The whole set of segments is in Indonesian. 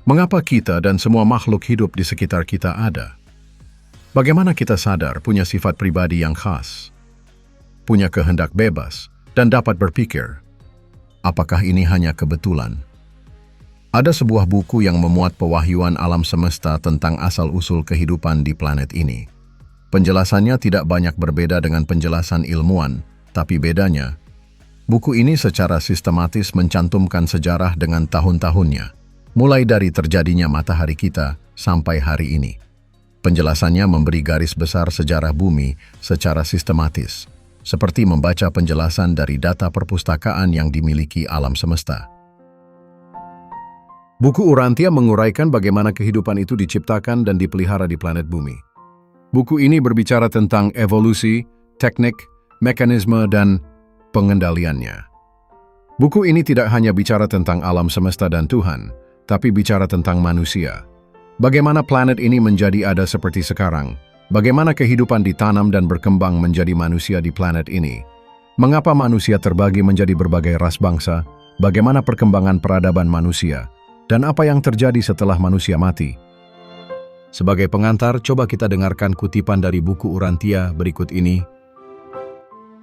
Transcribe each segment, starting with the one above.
Mengapa kita dan semua makhluk hidup di sekitar kita ada? Bagaimana kita sadar punya sifat pribadi yang khas, punya kehendak bebas, dan dapat berpikir? Apakah ini hanya kebetulan? Ada sebuah buku yang memuat pewahyuan alam semesta tentang asal-usul kehidupan di planet ini. Penjelasannya tidak banyak berbeda dengan penjelasan ilmuwan, tapi bedanya, buku ini secara sistematis mencantumkan sejarah dengan tahun-tahunnya, mulai dari terjadinya matahari kita sampai hari ini. Penjelasannya memberi garis besar sejarah bumi secara sistematis, seperti membaca penjelasan dari data perpustakaan yang dimiliki alam semesta. Buku Urantia menguraikan bagaimana kehidupan itu diciptakan dan dipelihara di planet bumi. Buku ini berbicara tentang evolusi, teknik, mekanisme, dan pengendaliannya. Buku ini tidak hanya bicara tentang alam semesta dan Tuhan, tapi bicara tentang manusia. Bagaimana planet ini menjadi ada seperti sekarang? Bagaimana kehidupan ditanam dan berkembang menjadi manusia di planet ini? Mengapa manusia terbagi menjadi berbagai ras bangsa? Bagaimana perkembangan peradaban manusia? Dan apa yang terjadi setelah manusia mati? Sebagai pengantar, coba kita dengarkan kutipan dari buku Urantia berikut ini.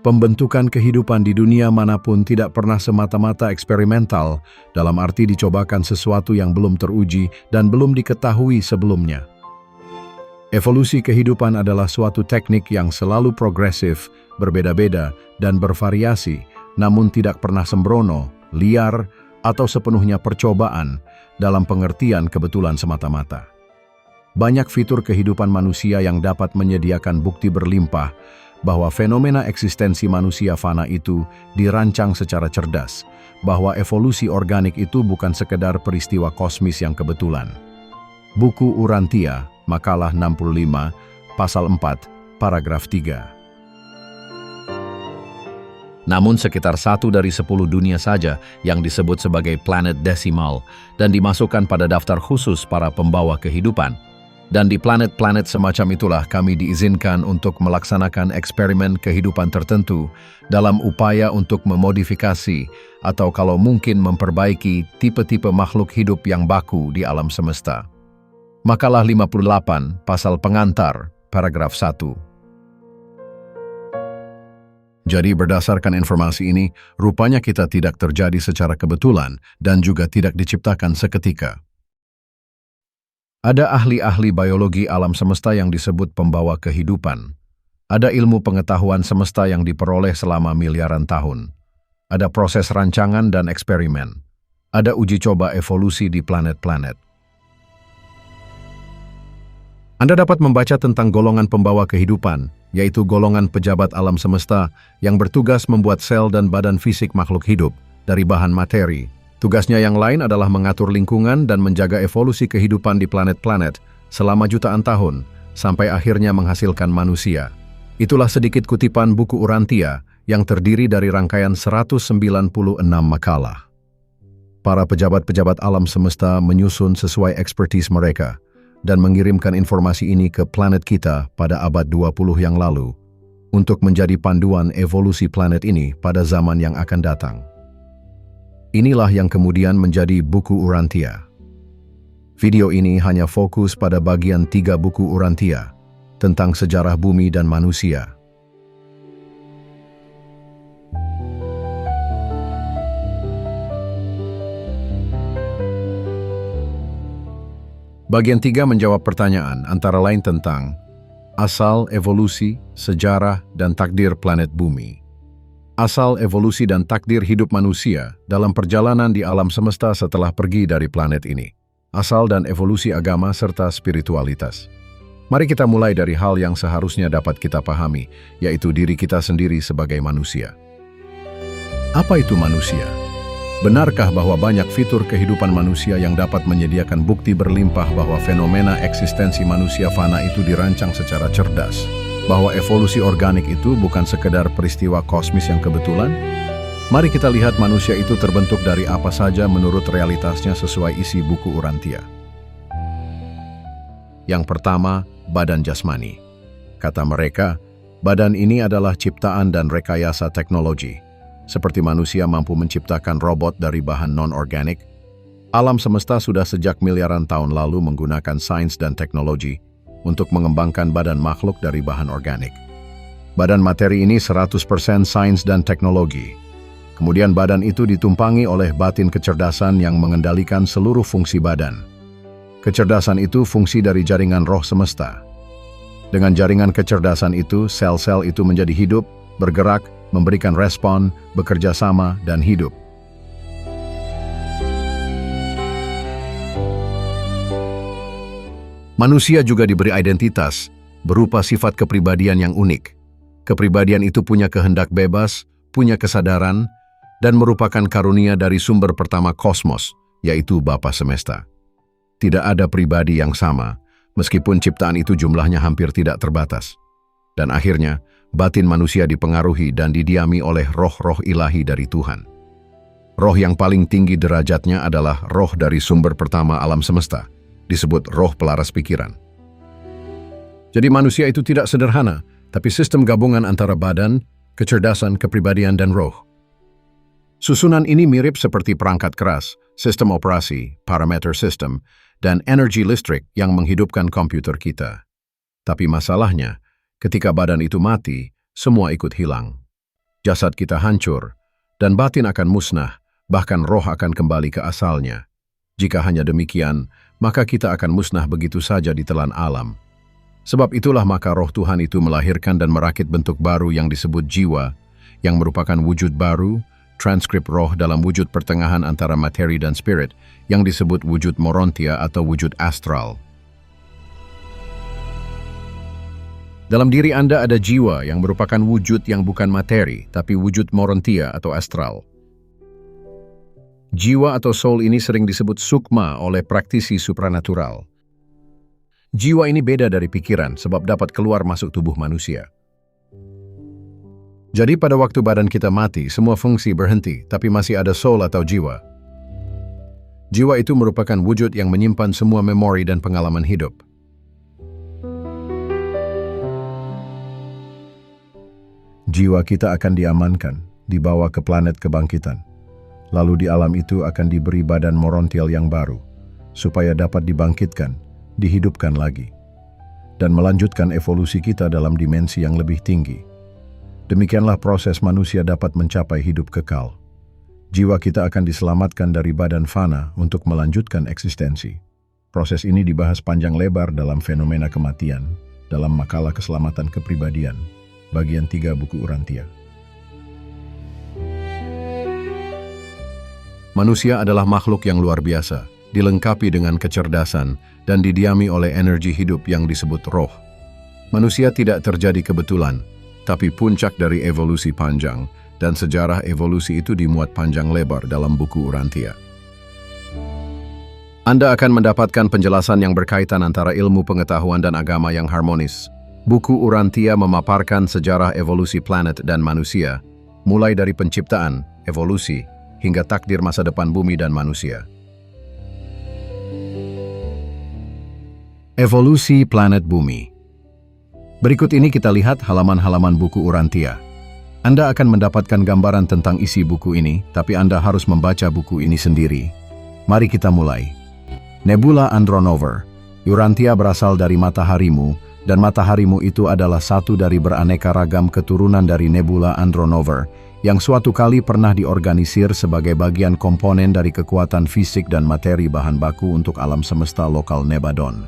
Pembentukan kehidupan di dunia manapun tidak pernah semata-mata eksperimental, dalam arti dicobakan sesuatu yang belum teruji dan belum diketahui sebelumnya. Evolusi kehidupan adalah suatu teknik yang selalu progresif, berbeda-beda, dan bervariasi, namun tidak pernah sembrono, liar, atau sepenuhnya percobaan dalam pengertian kebetulan semata-mata. Banyak fitur kehidupan manusia yang dapat menyediakan bukti berlimpah bahwa fenomena eksistensi manusia fana itu dirancang secara cerdas, bahwa evolusi organik itu bukan sekedar peristiwa kosmis yang kebetulan. Buku Urantia, makalah 65, pasal 4, paragraf 3. Namun sekitar 1 dari 10 dunia saja yang disebut sebagai planet desimal dan dimasukkan pada daftar khusus para pembawa kehidupan. Dan di planet-planet semacam itulah kami diizinkan untuk melaksanakan eksperimen kehidupan tertentu dalam upaya untuk memodifikasi atau kalau mungkin memperbaiki tipe-tipe makhluk hidup yang baku di alam semesta. Makalah 58, pasal pengantar, paragraf 1. Jadi berdasarkan informasi ini, rupanya kita tidak terjadi secara kebetulan dan juga tidak diciptakan seketika. Ada ahli-ahli biologi alam semesta yang disebut pembawa kehidupan. Ada ilmu pengetahuan semesta yang diperoleh selama miliaran tahun. Ada proses rancangan dan eksperimen. Ada uji coba evolusi di planet-planet. Anda dapat membaca tentang golongan pembawa kehidupan, yaitu golongan pejabat alam semesta yang bertugas membuat sel dan badan fisik makhluk hidup dari bahan materi. Tugasnya yang lain adalah mengatur lingkungan dan menjaga evolusi kehidupan di planet-planet selama jutaan tahun, sampai akhirnya menghasilkan manusia. Itulah sedikit kutipan buku Urantia yang terdiri dari rangkaian 196 makalah. Para pejabat-pejabat alam semesta menyusun sesuai ekspertis mereka dan mengirimkan informasi ini ke planet kita pada abad 20 yang lalu untuk menjadi panduan evolusi planet ini pada zaman yang akan datang. Inilah yang kemudian menjadi buku Urantia. Video ini hanya fokus pada bagian 3 buku Urantia tentang sejarah bumi dan manusia. Bagian 3 menjawab pertanyaan antara lain tentang asal, evolusi, sejarah, dan takdir planet bumi. Asal, evolusi, dan takdir hidup manusia dalam perjalanan di alam semesta setelah pergi dari planet ini. Asal dan evolusi agama serta spiritualitas. Mari kita mulai dari hal yang seharusnya dapat kita pahami, yaitu diri kita sendiri sebagai manusia. Apa itu manusia? Benarkah bahwa banyak fitur kehidupan manusia yang dapat menyediakan bukti berlimpah bahwa fenomena eksistensi manusia fana itu dirancang secara cerdas? Bahwa evolusi organik itu bukan sekedar peristiwa kosmis yang kebetulan? Mari kita lihat manusia itu terbentuk dari apa saja menurut realitasnya sesuai isi buku Urantia. Yang pertama, badan jasmani. Kata mereka, badan ini adalah ciptaan dan rekayasa teknologi. Seperti manusia mampu menciptakan robot dari bahan non-organik, Alam semesta sudah sejak miliaran tahun lalu menggunakan sains dan teknologi untuk mengembangkan badan makhluk dari bahan organik. Badan materi ini 100% sains dan teknologi. Kemudian badan itu ditumpangi oleh batin kecerdasan yang mengendalikan seluruh fungsi badan. Kecerdasan itu fungsi dari jaringan roh semesta. Dengan jaringan kecerdasan itu, sel-sel itu menjadi hidup, bergerak, memberikan respon, bekerja sama, dan hidup. Manusia juga diberi identitas, berupa sifat kepribadian yang unik. Kepribadian itu punya kehendak bebas, punya kesadaran, dan merupakan karunia dari sumber pertama kosmos, yaitu Bapa Semesta. Tidak ada pribadi yang sama, meskipun ciptaan itu jumlahnya hampir tidak terbatas. Dan akhirnya, batin manusia dipengaruhi dan didiami oleh roh-roh ilahi dari Tuhan. Roh yang paling tinggi derajatnya adalah roh dari sumber pertama alam semesta, disebut roh pelaras pikiran. Jadi manusia itu tidak sederhana, tapi sistem gabungan antara badan, kecerdasan, kepribadian, dan roh. Susunan ini mirip seperti perangkat keras, sistem operasi, parameter system, dan energi listrik yang menghidupkan komputer kita. Tapi masalahnya, ketika badan itu mati, semua ikut hilang. Jasad kita hancur, dan batin akan musnah, bahkan roh akan kembali ke asalnya. Jika hanya demikian, maka kita akan musnah begitu saja di telan alam. Sebab itulah maka roh Tuhan itu melahirkan dan merakit bentuk baru yang disebut jiwa, yang merupakan wujud baru, transkrip roh dalam wujud pertengahan antara materi dan spirit, yang disebut wujud morontia atau wujud astral. Dalam diri Anda ada jiwa yang merupakan wujud yang bukan materi, tapi wujud morontia atau astral. Jiwa atau soul ini sering disebut sukma oleh praktisi supranatural. Jiwa ini beda dari pikiran sebab dapat keluar masuk tubuh manusia. Jadi pada waktu badan kita mati, semua fungsi berhenti, tapi masih ada soul atau jiwa. Jiwa itu merupakan wujud yang menyimpan semua memori dan pengalaman hidup. Jiwa kita akan diamankan, dibawa ke planet kebangkitan. Lalu di alam itu akan diberi badan morontial yang baru, supaya dapat dibangkitkan, dihidupkan lagi, dan melanjutkan evolusi kita dalam dimensi yang lebih tinggi. Demikianlah proses manusia dapat mencapai hidup kekal. Jiwa kita akan diselamatkan dari badan fana untuk melanjutkan eksistensi. Proses ini dibahas panjang lebar dalam fenomena kematian, dalam makalah keselamatan kepribadian, bagian 3 buku Urantia. Manusia adalah makhluk yang luar biasa, dilengkapi dengan kecerdasan, dan didiami oleh energi hidup yang disebut roh. Manusia tidak terjadi kebetulan, tapi puncak dari evolusi panjang, dan sejarah evolusi itu dimuat panjang lebar dalam buku Urantia. Anda akan mendapatkan penjelasan yang berkaitan antara ilmu pengetahuan dan agama yang harmonis. Buku Urantia memaparkan sejarah evolusi planet dan manusia, mulai dari penciptaan, evolusi, hingga takdir masa depan bumi dan manusia. Evolusi planet bumi. Berikut ini kita lihat halaman-halaman buku Urantia. Anda akan mendapatkan gambaran tentang isi buku ini, tapi Anda harus membaca buku ini sendiri. Mari kita mulai. Nebula Andronover. Urantia berasal dari mataharimu, dan mataharimu itu adalah satu dari beraneka ragam keturunan dari nebula Andronover, yang suatu kali pernah diorganisir sebagai bagian komponen dari kekuatan fisik dan materi bahan baku untuk alam semesta lokal Nebadon.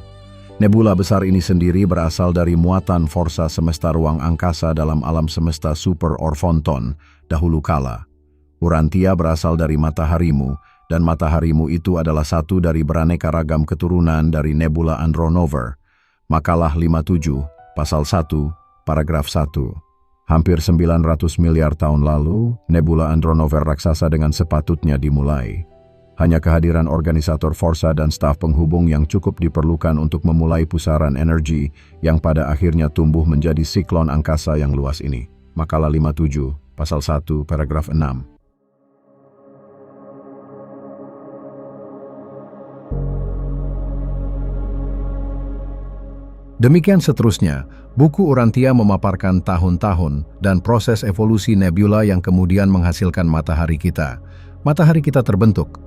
Nebula besar ini sendiri berasal dari muatan forsa semesta ruang angkasa dalam alam semesta Super Orphonton dahulu kala. Urantia berasal dari mataharimu, dan mataharimu itu adalah satu dari beraneka ragam keturunan dari nebula Andronover. Makalah 57, pasal 1, paragraf 1. Hampir 900 miliar tahun lalu, nebula Andronover raksasa dengan sepatutnya dimulai. Hanya kehadiran organisator forsa dan staf penghubung yang cukup diperlukan untuk memulai pusaran energi yang pada akhirnya tumbuh menjadi siklon angkasa yang luas ini. Makalah 57, pasal 1, paragraf 6. Demikian seterusnya, buku Urantia memaparkan tahun-tahun dan proses evolusi nebula yang kemudian menghasilkan matahari kita. Matahari kita terbentuk.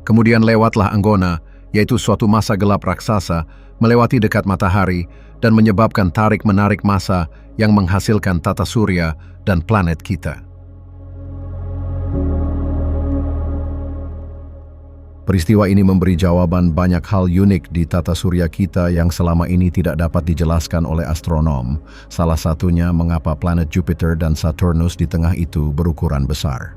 Kemudian lewatlah Anggona, yaitu suatu masa gelap raksasa, melewati dekat matahari dan menyebabkan tarik-menarik massa yang menghasilkan tata surya dan planet kita. Peristiwa ini memberi jawaban banyak hal unik di tata surya kita yang selama ini tidak dapat dijelaskan oleh astronom. Salah satunya mengapa planet Jupiter dan Saturnus di tengah itu berukuran besar.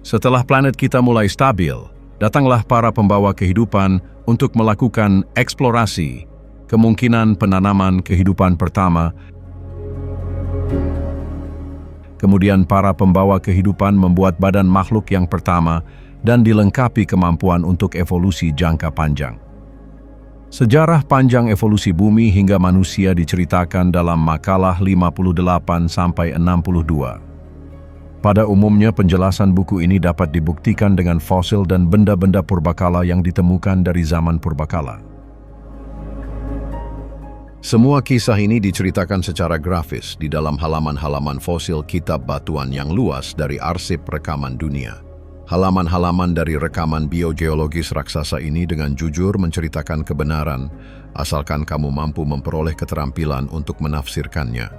Setelah planet kita mulai stabil, datanglah para pembawa kehidupan untuk melakukan eksplorasi, kemungkinan penanaman kehidupan pertama. Kemudian para pembawa kehidupan membuat badan makhluk yang pertama dan dilengkapi kemampuan untuk evolusi jangka panjang. Sejarah panjang evolusi bumi hingga manusia diceritakan dalam makalah 58-62. Pada umumnya penjelasan buku ini dapat dibuktikan dengan fosil dan benda-benda purbakala yang ditemukan dari zaman purbakala. Semua kisah ini diceritakan secara grafis di dalam halaman-halaman fosil kitab batuan yang luas dari arsip rekaman dunia. Halaman-halaman dari rekaman biogeologis raksasa ini dengan jujur menceritakan kebenaran, asalkan kamu mampu memperoleh keterampilan untuk menafsirkannya.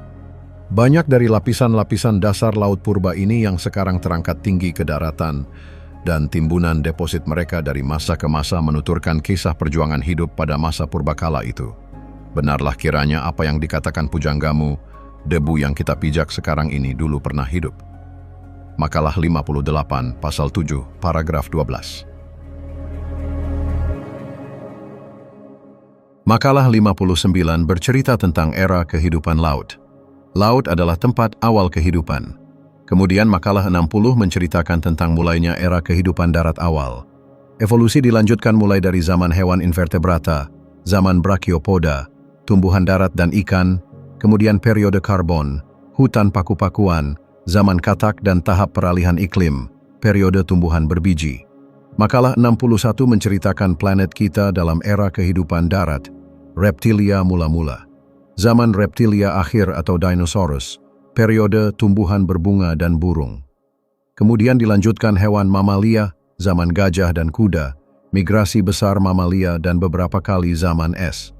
Banyak dari lapisan-lapisan dasar laut purba ini yang sekarang terangkat tinggi ke daratan, dan timbunan deposit mereka dari masa ke masa menuturkan kisah perjuangan hidup pada masa purbakala itu. Benarlah kiranya apa yang dikatakan pujanggamu, debu yang kita pijak sekarang ini dulu pernah hidup. Makalah 58, pasal 7, paragraf 12. Makalah 59 bercerita tentang era kehidupan laut. Laut adalah tempat awal kehidupan. Kemudian makalah 60 menceritakan tentang mulainya era kehidupan darat awal. Evolusi dilanjutkan mulai dari zaman hewan invertebrata, zaman Brachiopoda, tumbuhan darat dan ikan, kemudian periode karbon, hutan paku-pakuan, zaman katak dan tahap peralihan iklim, periode tumbuhan berbiji. Makalah 61 menceritakan planet kita dalam era kehidupan darat, reptilia mula-mula, zaman reptilia akhir atau dinosaurus, periode tumbuhan berbunga dan burung. Kemudian dilanjutkan hewan mamalia, zaman gajah dan kuda, migrasi besar mamalia dan beberapa kali zaman es.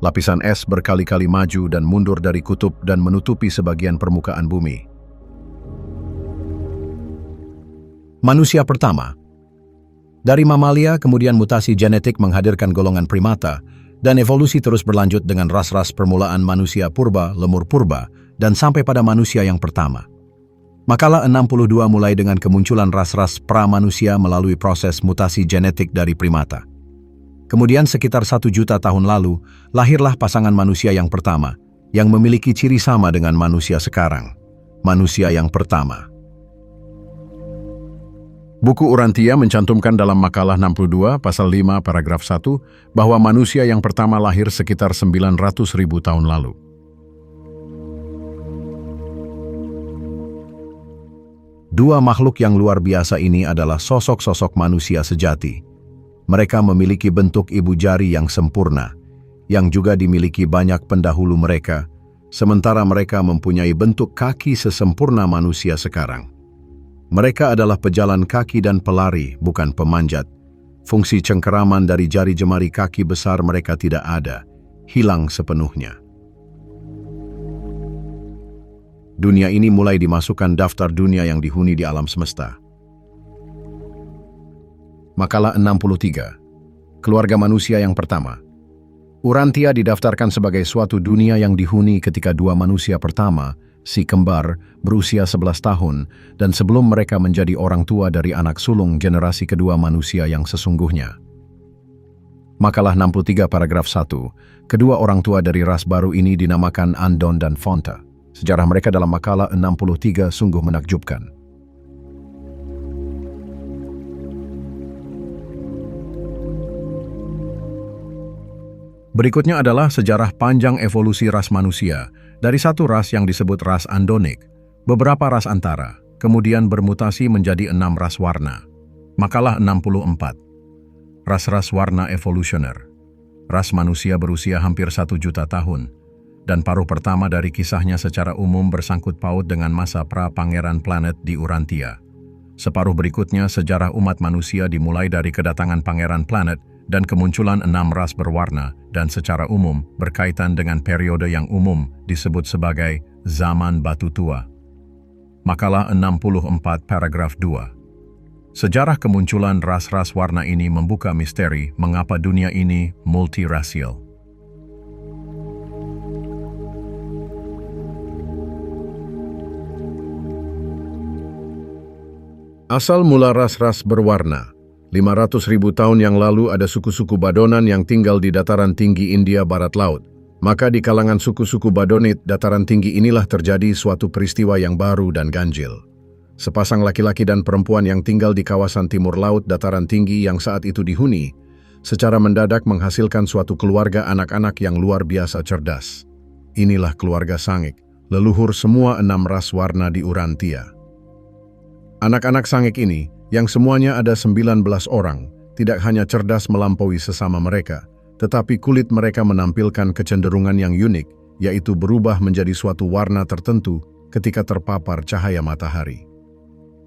Lapisan es berkali-kali maju dan mundur dari kutub dan menutupi sebagian permukaan bumi. Manusia pertama. Dari mamalia, kemudian mutasi genetik menghadirkan golongan primata, dan evolusi terus berlanjut dengan ras-ras permulaan manusia purba, lemur purba, dan sampai pada manusia yang pertama. Makalah 62 mulai dengan kemunculan ras-ras pra-manusia melalui proses mutasi genetik dari primata. Kemudian sekitar 1 juta tahun lalu, lahirlah pasangan manusia yang pertama, yang memiliki ciri sama dengan manusia sekarang. Manusia yang pertama. Buku Urantia mencantumkan dalam makalah 62, pasal 5, paragraf 1, bahwa manusia yang pertama lahir sekitar 900.000 tahun lalu. Dua makhluk yang luar biasa ini adalah sosok-sosok manusia sejati. Mereka memiliki bentuk ibu jari yang sempurna, yang juga dimiliki banyak pendahulu mereka, sementara mereka mempunyai bentuk kaki sesempurna manusia sekarang. Mereka adalah pejalan kaki dan pelari, bukan pemanjat. Fungsi cengkeraman dari jari jemari kaki besar mereka tidak ada, hilang sepenuhnya. Dunia ini mulai dimasukkan daftar dunia yang dihuni di alam semesta. Makalah 63. Keluarga manusia yang pertama. Urantia didaftarkan sebagai suatu dunia yang dihuni ketika dua manusia pertama, si kembar, berusia 11 tahun, dan sebelum mereka menjadi orang tua dari anak sulung generasi kedua manusia yang sesungguhnya. Makalah 63 paragraf 1. Kedua orang tua dari ras baru ini dinamakan Andon dan Fonta. Sejarah mereka dalam makalah 63 sungguh menakjubkan. Berikutnya adalah sejarah panjang evolusi ras manusia, dari satu ras yang disebut ras Andonik, beberapa ras antara, kemudian bermutasi menjadi 6 ras warna. Makalah 64. Ras-ras warna evolusioner. Ras manusia berusia hampir 1 juta tahun. dan paruh pertama dari kisahnya secara umum bersangkut paut dengan masa pra-pangeran planet di Urantia. Separuh berikutnya sejarah umat manusia dimulai dari kedatangan pangeran planet dan kemunculan 6 ras berwarna dan secara umum berkaitan dengan periode yang umum disebut sebagai Zaman Batu Tua. Makalah 64 paragraf 2. Sejarah kemunculan ras-ras warna ini membuka misteri mengapa dunia ini multirasial. Asal mula ras-ras berwarna. 500.000 tahun yang lalu ada suku-suku Badonan yang tinggal di dataran tinggi India Barat Laut. Maka di kalangan suku-suku Badonit, dataran tinggi inilah terjadi suatu peristiwa yang baru dan ganjil. Sepasang laki-laki dan perempuan yang tinggal di kawasan timur laut dataran tinggi yang saat itu dihuni, secara mendadak menghasilkan suatu keluarga anak-anak yang luar biasa cerdas. Inilah keluarga Sangik, leluhur semua 6 ras warna di Urantia. Anak-anak Sangik ini, yang semuanya ada 19 orang, tidak hanya cerdas melampaui sesama mereka, tetapi kulit mereka menampilkan kecenderungan yang unik, yaitu berubah menjadi suatu warna tertentu ketika terpapar cahaya matahari.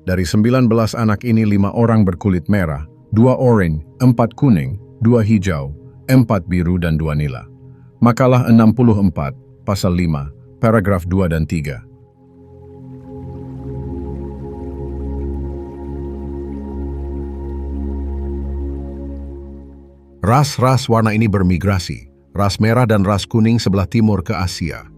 Dari 19 anak ini 5 orang berkulit merah, 2 oranye, 4 kuning, 2 hijau, 4 biru dan 2 nila. Makalah 64, pasal 5, paragraf 2 dan 3. Ras-ras warna ini bermigrasi, ras merah dan ras kuning sebelah timur ke Asia.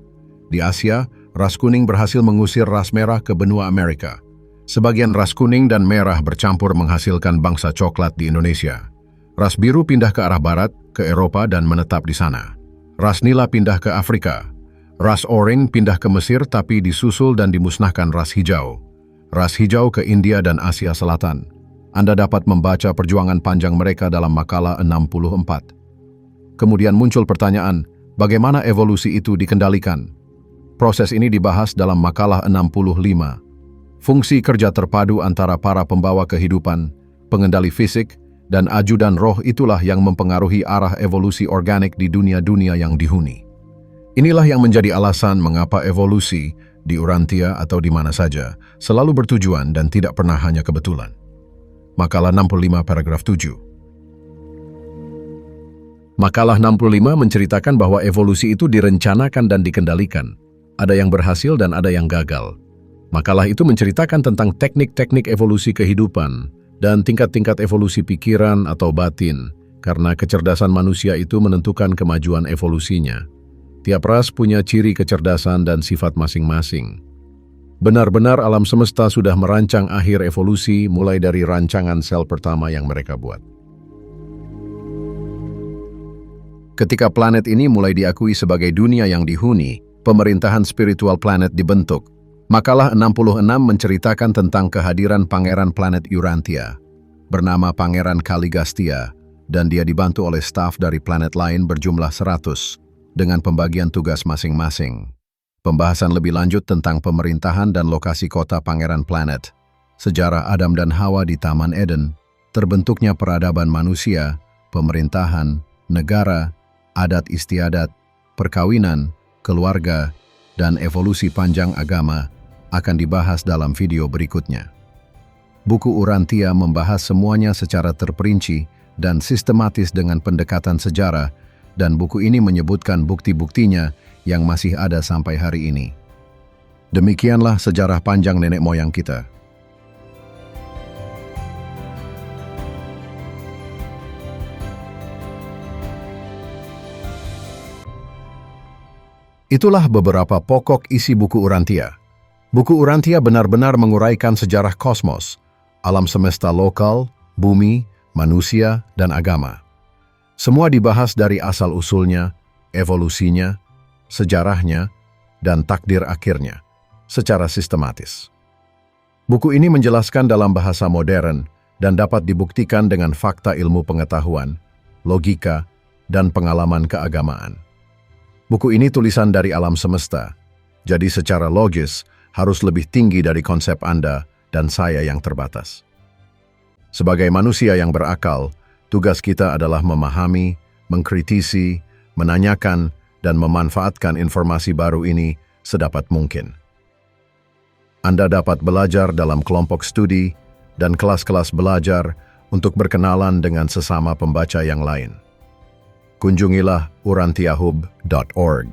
Di Asia, ras kuning berhasil mengusir ras merah ke benua Amerika. Sebagian ras kuning dan merah bercampur menghasilkan bangsa coklat di Indonesia. Ras biru pindah ke arah barat, ke Eropa dan menetap di sana. Ras nila pindah ke Afrika. Ras oranye pindah ke Mesir tapi disusul dan dimusnahkan ras hijau. Ras hijau ke India dan Asia Selatan. Anda dapat membaca perjuangan panjang mereka dalam makalah 64. Kemudian muncul pertanyaan, bagaimana evolusi itu dikendalikan? Proses ini dibahas dalam makalah 65. Fungsi kerja terpadu antara para pembawa kehidupan, pengendali fisik, dan ajudan roh itulah yang mempengaruhi arah evolusi organik di dunia-dunia yang dihuni. Inilah yang menjadi alasan mengapa evolusi, di Urantia atau di mana saja, selalu bertujuan dan tidak pernah hanya kebetulan. Makalah 65 paragraf 7. Makalah 65 menceritakan bahwa evolusi itu direncanakan dan dikendalikan. Ada yang berhasil dan ada yang gagal. Makalah itu menceritakan tentang teknik-teknik evolusi kehidupan dan tingkat-tingkat evolusi pikiran atau batin, karena kecerdasan manusia itu menentukan kemajuan evolusinya. Tiap ras punya ciri kecerdasan dan sifat masing-masing. Benar-benar alam semesta sudah merancang akhir evolusi mulai dari rancangan sel pertama yang mereka buat. Ketika planet ini mulai diakui sebagai dunia yang dihuni, pemerintahan spiritual planet dibentuk. Makalah 66 menceritakan tentang kehadiran pangeran planet Urantia, bernama Pangeran Kaligastia, dan dia dibantu oleh staf dari planet lain berjumlah 100, dengan pembagian tugas masing-masing. Pembahasan lebih lanjut tentang pemerintahan dan lokasi kota Pangeran Planet, sejarah Adam dan Hawa di Taman Eden, terbentuknya peradaban manusia, pemerintahan, negara, adat istiadat, perkawinan, keluarga, dan evolusi panjang agama akan dibahas dalam video berikutnya. Buku Urantia membahas semuanya secara terperinci dan sistematis dengan pendekatan sejarah, dan buku ini menyebutkan bukti-buktinya yang masih ada sampai hari ini. Demikianlah sejarah panjang nenek moyang kita. Itulah beberapa pokok isi buku Urantia. Buku Urantia benar-benar menguraikan sejarah kosmos, alam semesta lokal, bumi, manusia, dan agama. Semua dibahas dari asal-usulnya, evolusinya, sejarahnya, dan takdir akhirnya, secara sistematis. Buku ini menjelaskan dalam bahasa modern dan dapat dibuktikan dengan fakta ilmu pengetahuan, logika, dan pengalaman keagamaan. Buku ini tulisan dari alam semesta, jadi secara logis harus lebih tinggi dari konsep Anda dan saya yang terbatas. Sebagai manusia yang berakal, tugas kita adalah memahami, mengkritisi, menanyakan, dan memanfaatkan informasi baru ini sedapat mungkin. Anda dapat belajar dalam kelompok studi dan kelas-kelas belajar untuk berkenalan dengan sesama pembaca yang lain. Kunjungilah urantiahub.org.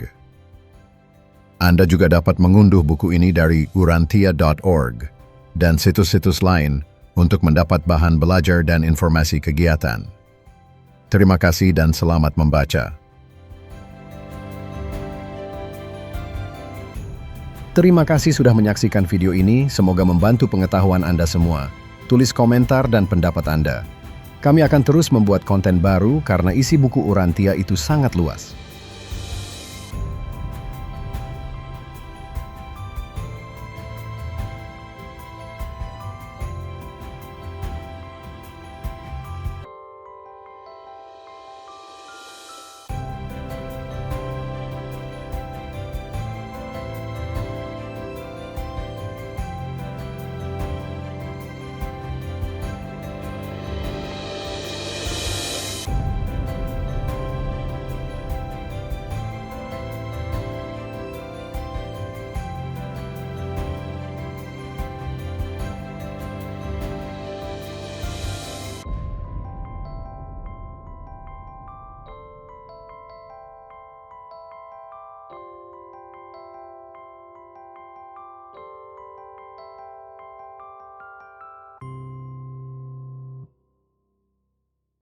Anda juga dapat mengunduh buku ini dari urantia.org dan situs-situs lain untuk mendapat bahan belajar dan informasi kegiatan. Terima kasih dan selamat membaca. Terima kasih sudah menyaksikan video ini, semoga membantu pengetahuan Anda semua. Tulis komentar dan pendapat Anda. Kami akan terus membuat konten baru karena isi buku Urantia itu sangat luas.